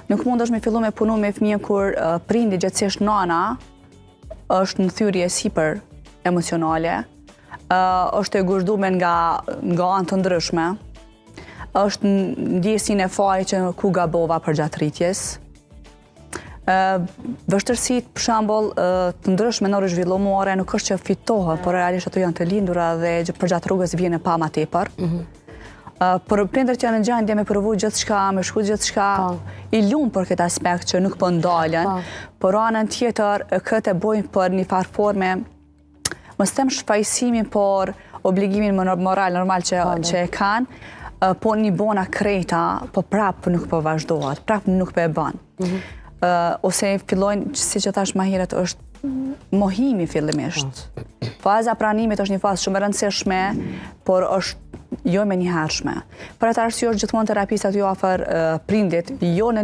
Nuk mund është me fillu me punu me fëmijën kur prindi gjithsesi nana është në thyrje sipër emocionale, është e guzhduar nga anë të ndryshme, është ndjesin e faj që ku gabova përgjatë rritjes. Vështërsitë, për shembull, të ndryshme neuroshvillimore nuk është që fitohen, por realisht ato janë të lindura dhe përgjatë rrugës vjen e pa më tepër. Por prindërit janë në gjendje me provu gjithçka, me shku gjithçka, i lumë për këtë aspekt që nuk po ndalen, por anën tjetër këtë e bojnë për një farë forme, mos them shfaqësimin, por obligimin moral normal që e kanë, po një bona krejta, po prapë nuk po vazhdohet, prapë nuk po e bën. Ose fillojnë, si që thash më herët, është mohimi fillimisht. Faza pranimit është një fazë shumë e rëndësishme, por është jo me njëhershme. Për atë arsye është gjithmonë terapisë aty afër prindit, jo në